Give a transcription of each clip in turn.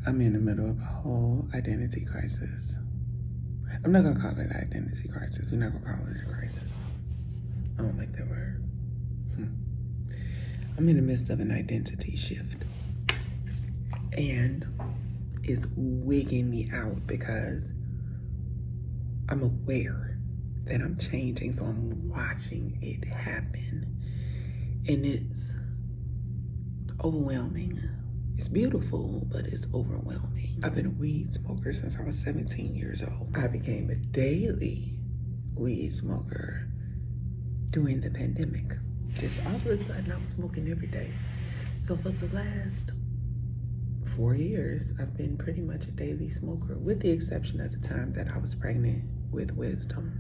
I'm in the middle of a whole identity crisis. I'm not gonna call it an identity crisis. We're not gonna call it a crisis. I don't like that word. I'm in the midst of an identity shift. And it's wigging me out because I'm aware that I'm changing, so I'm watching it happen. And it's overwhelming. It's beautiful, but it's overwhelming. I've been a weed smoker since I was 17 years old. I became a daily weed smoker during the pandemic. Just all of a sudden, I was smoking every day. So for the last 4 years, I've been pretty much a daily smoker, with the exception of the time that I was pregnant with Wisdom,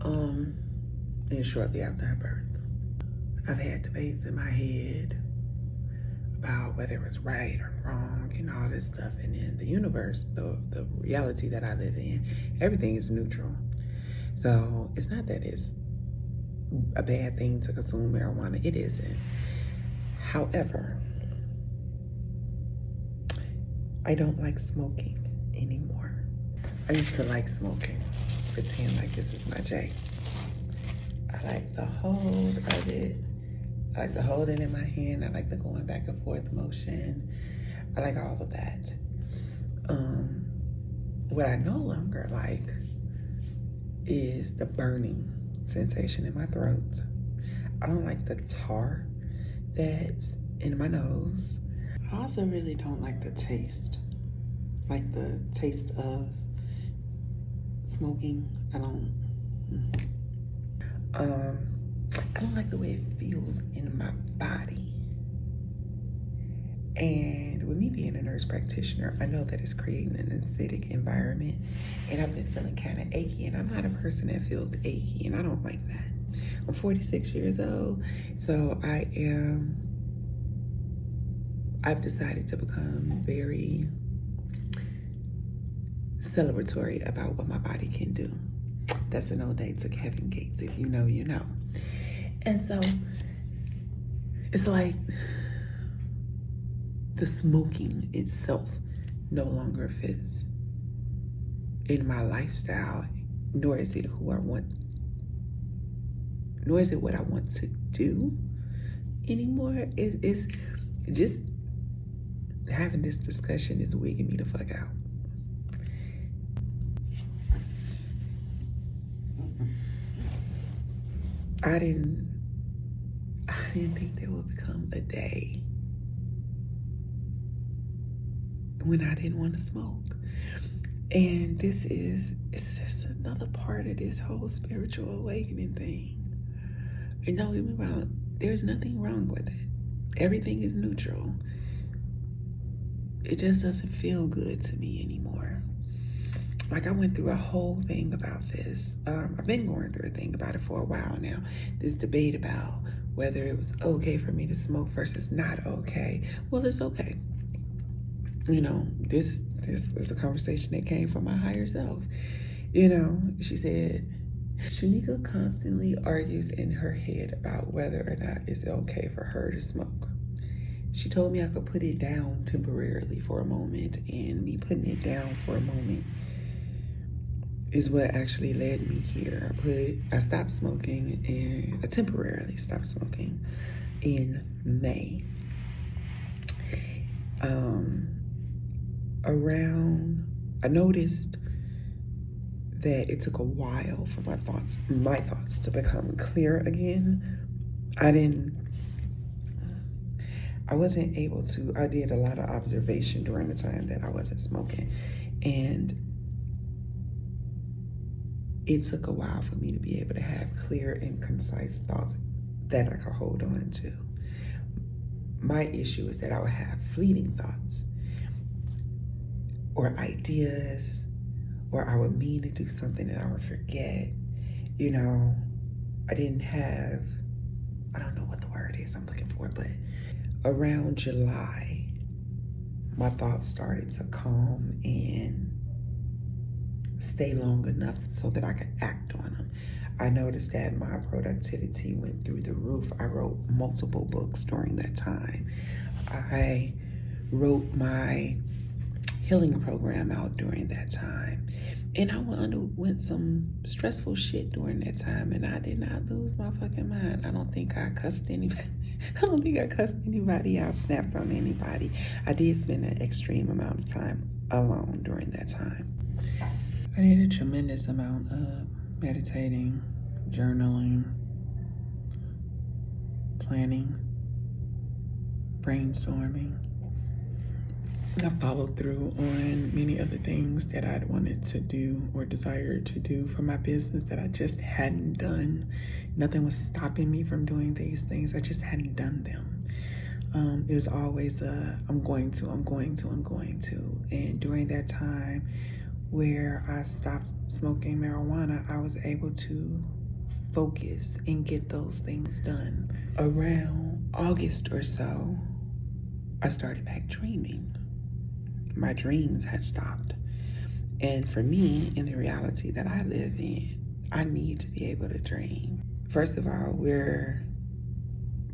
and shortly after her birth. I've had debates in my head about whether it was right or wrong and all this stuff. And in the universe, the reality that I live in, everything is neutral. So it's not that it's a bad thing to consume marijuana. It isn't. However, I don't like smoking anymore. I used to like smoking, pretend like this is my J. I like the hold of it. I like the holding in my hand. I like the going back and forth motion. I like all of that. What I no longer like is the burning sensation in my throat. I don't like the tar that's in my nose. I also really don't like the taste. Like the taste of smoking. I don't like the way it feels in my body. And with me being a nurse practitioner, I know that it's creating an acidic environment, and I've been feeling kind of achy, and I'm not a person that feels achy, and I don't like that. I'm 46 years old, so I've decided to become very celebratory about what my body can do. That's an old day to Kevin Gates. If you know, you know. And so it's like the smoking itself no longer fits in my lifestyle, nor is it what I want to do anymore. It's just having this discussion is wigging me the fuck out. I didn't think there would become a day when I didn't want to smoke. And it's just another part of this whole spiritual awakening thing. And don't get me wrong, there's nothing wrong with it. Everything is neutral. It just doesn't feel good to me anymore. Like, I went through a whole thing about this. I've been going through a thing about it for a while now. This debate about whether it was okay for me to smoke versus not okay. Well, it's okay. You know, this is a conversation that came from my higher self. You know, she said, Shanika constantly argues in her head about whether or not it's okay for her to smoke. She told me I could put it down temporarily for a moment, and me putting it down for a moment is what actually led me here. I stopped smoking, and I temporarily stopped smoking in May. I noticed that it took a while for my thoughts to become clear again. I did a lot of observation during the time that I wasn't smoking, and it took a while for me to be able to have clear and concise thoughts that I could hold on to. My issue is that I would have fleeting thoughts or ideas, or I would mean to do something and I would forget. You know, I don't know what the word is I'm looking for, but around July, my thoughts started to calm and stay long enough so that I could act on them. I noticed that my productivity went through the roof. I wrote multiple books during that time. I wrote my healing program out during that time. And I underwent some stressful shit during that time, and I did not lose my fucking mind. I don't think I cussed anybody. I don't think I cussed anybody out, snapped on anybody. I did spend an extreme amount of time alone during that time. I did a tremendous amount of meditating, journaling, planning, brainstorming. I followed through on many of the things that I'd wanted to do or desired to do for my business that I just hadn't done. Nothing was stopping me from doing these things. I just hadn't done them. It was always I'm going to. And during that time where I stopped smoking marijuana, I was able to focus and get those things done. Around August or so, I started back dreaming. My dreams had stopped. And for me, in the reality that I live in, I need to be able to dream. First of all, we're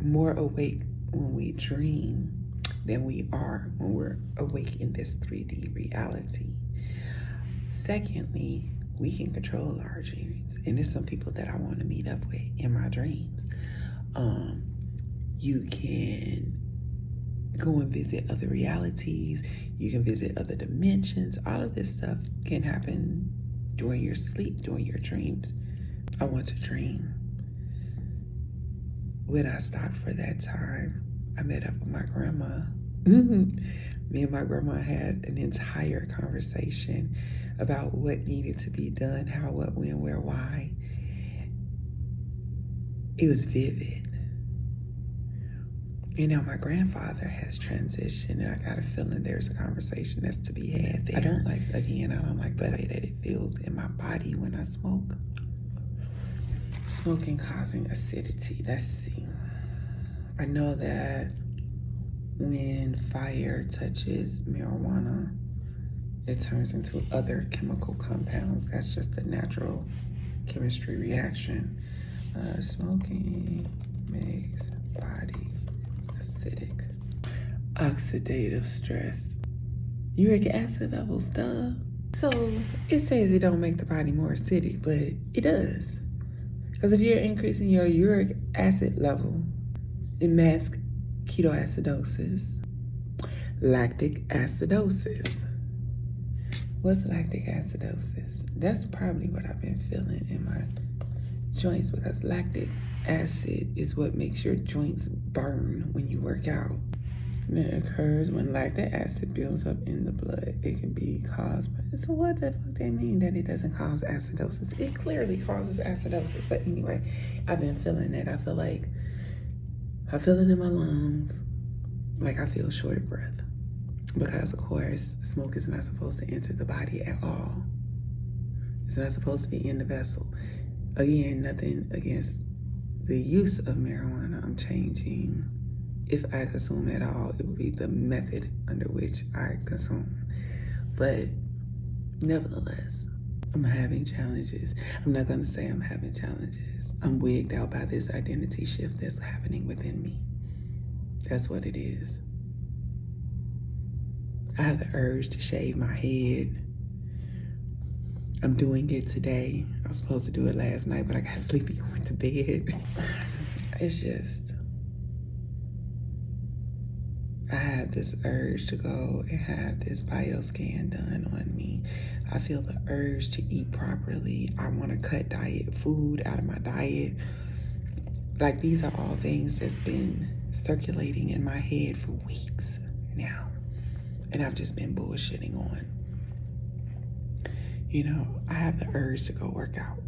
more awake when we dream than we are when we're awake in this 3D reality. Secondly, we can control our dreams. And there's some people that I want to meet up with in my dreams. You can go and visit other realities. You can visit other dimensions. All of this stuff can happen during your sleep, during your dreams. I want to dream. When I stopped for that time, I met up with my grandma. Me and my grandma had an entire conversation about what needed to be done, how, what, when, where, why. It was vivid. You know, my grandfather has transitioned, and I got a feeling there's a conversation that's to be had there. I don't like the way that it feels in my body when I smoke. Smoking causing acidity. Let's see. I know that when fire touches marijuana, it turns into other chemical compounds. That's just a natural chemistry reaction. Smoking makes body acidic. Oxidative stress. Uric acid levels, duh. So it says it don't make the body more acidic, but it does. Because if you're increasing your uric acid level, it masks ketoacidosis, lactic acidosis. What's lactic acidosis? That's probably what I've been feeling in my joints, because lactic acid is what makes your joints burn when you work out. And it occurs when lactic acid builds up in the blood. It can be caused by, so what the fuck they mean that it doesn't cause acidosis? It clearly causes acidosis. But anyway, I've been feeling it. I feel it in my lungs. Like I feel short of breath. Because of course, smoke is not supposed to enter the body at all. It's not supposed to be in the vessel. Again, nothing against the use of marijuana. I'm changing. If I consume at all, it would be the method under which I consume. But nevertheless, I'm having challenges. I'm not gonna say I'm having challenges. I'm wigged out by this identity shift that's happening within me. That's what it is. I have the urge to shave my head. I'm doing it today. I was supposed to do it last night, but I got sleepy and went to bed. It's just, I have this urge to go and have this bioscan done on me. I feel the urge to eat properly. I want to cut diet food out of my diet. Like, these are all things that's been circulating in my head for weeks now. And I've just been bullshitting on. You know, I have the urge to go work out.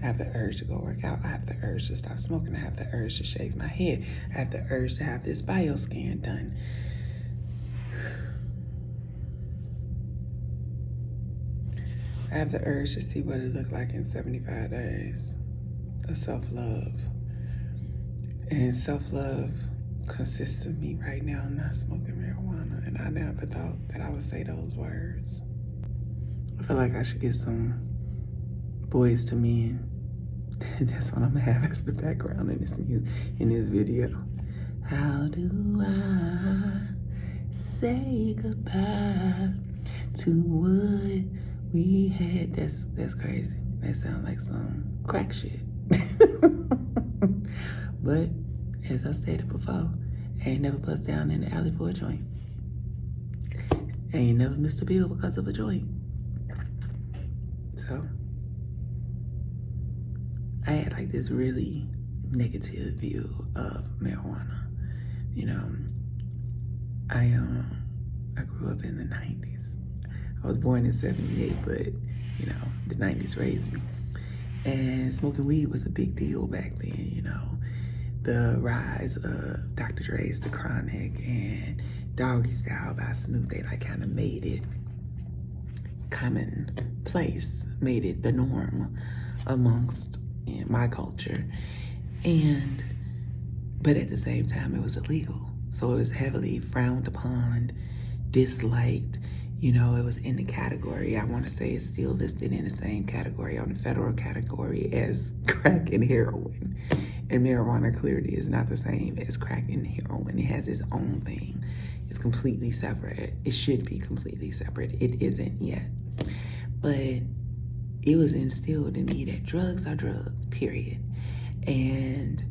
I have the urge to go work out. I have the urge to stop smoking. I have the urge to shave my head. I have the urge to have this bioscan done. I have the urge to see what it looked like in 75 days of self-love. And self-love consists of me right now not smoking marijuana. And I never thought that I would say those words. I feel like I should get some Boys to Men. That's what I'm gonna have as the background in this video. How do I say goodbye to what we had? That's crazy. That sounds like some crack shit. But as I stated before, I ain't never bust down in the alley for a joint. I ain't never missed a bill because of a joint. So I had like this really negative view of marijuana. You know, I grew up in the 90s. I was born in 78, but you know, the 90s raised me. And smoking weed was a big deal back then, you know. The rise of Dr. Dre's The Chronic and Doggy Style by Snoop, they like kind of made it commonplace, made it the norm amongst my culture. But at the same time, it was illegal. So it was heavily frowned upon, disliked. You know, it was in the category, I want to say it's still listed in the same category, on the federal category, as crack and heroin. And marijuana clearly is not the same as crack and heroin. It has its own thing. It's completely separate. It should be completely separate. It isn't yet. But it was instilled in me that drugs are drugs, period. And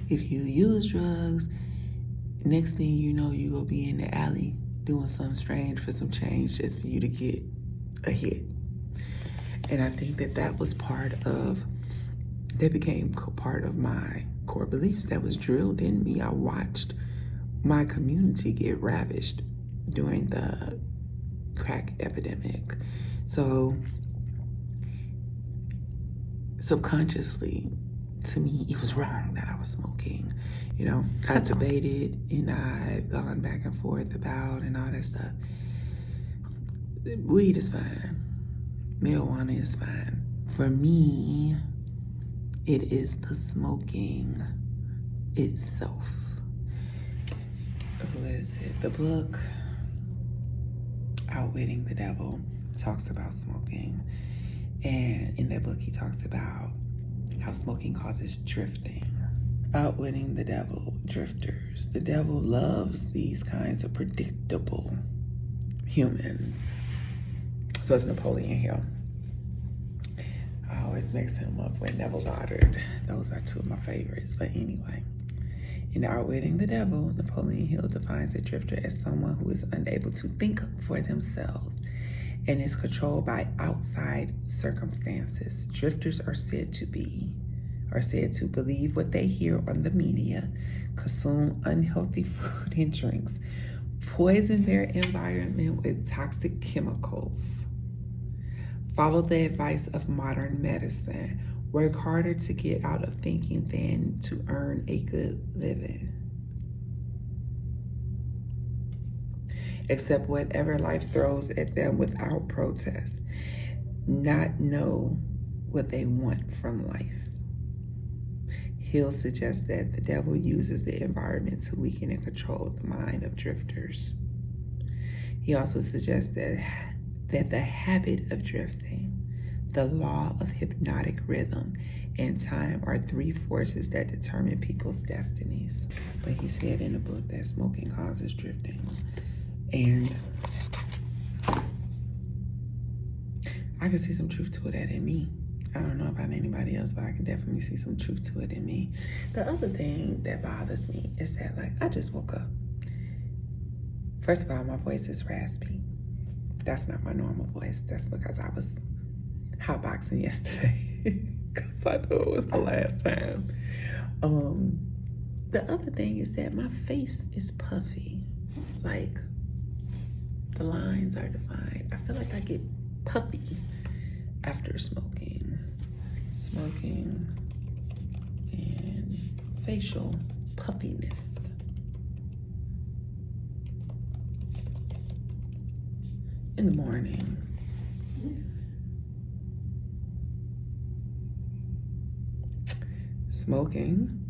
if you use drugs, next thing you know, you gonna be in the alley doing something strange for some change just for you to get a hit. And I think that was that became part of my core beliefs that was drilled in me. I watched my community get ravished during the crack epidemic. So subconsciously, to me, it was wrong that I was smoking. You know, I debated and I've gone back and forth about and all that stuff. Weed is fine. Marijuana is fine. For me, it is the smoking itself. What is it? The book, Outwitting the Devil, talks about smoking. And in that book, he talks about how smoking causes drifting. Outwitting the Devil, drifters. The devil loves these kinds of predictable humans. So it's Napoleon Hill. I always mix him up with Neville Goddard. Those are two of my favorites. But anyway, in Outwitting the Devil, Napoleon Hill defines a drifter as someone who is unable to think for themselves and is controlled by outside circumstances. Drifters are said to believe what they hear on the media, consume unhealthy food and drinks, poison their environment with toxic chemicals, follow the advice of modern medicine, work harder to get out of thinking than to earn a good living, accept whatever life throws at them without protest, not know what they want from life. Hill suggests that the devil uses the environment to weaken and control the mind of drifters. He also suggests that the habit of drifting, the law of hypnotic rhythm, and time are three forces that determine people's destinies. But he said in the book that smoking causes drifting. And I can see some truth to that in me. I don't know about anybody else, but I can definitely see some truth to it in me. The other thing that bothers me is that, like, I just woke up. First of all, my voice is raspy. That's not my normal voice. That's because I was hotboxing yesterday because I knew it was the last time. The other thing is that my face is puffy. Like, the lines are defined. I feel like I get puffy after smoking and facial puffiness. In the morning. Smoking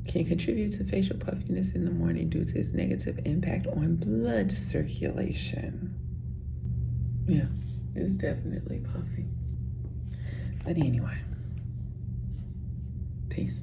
can contribute to facial puffiness in the morning due to its negative impact on blood circulation. Yeah, it's definitely puffy. But anyway, peace.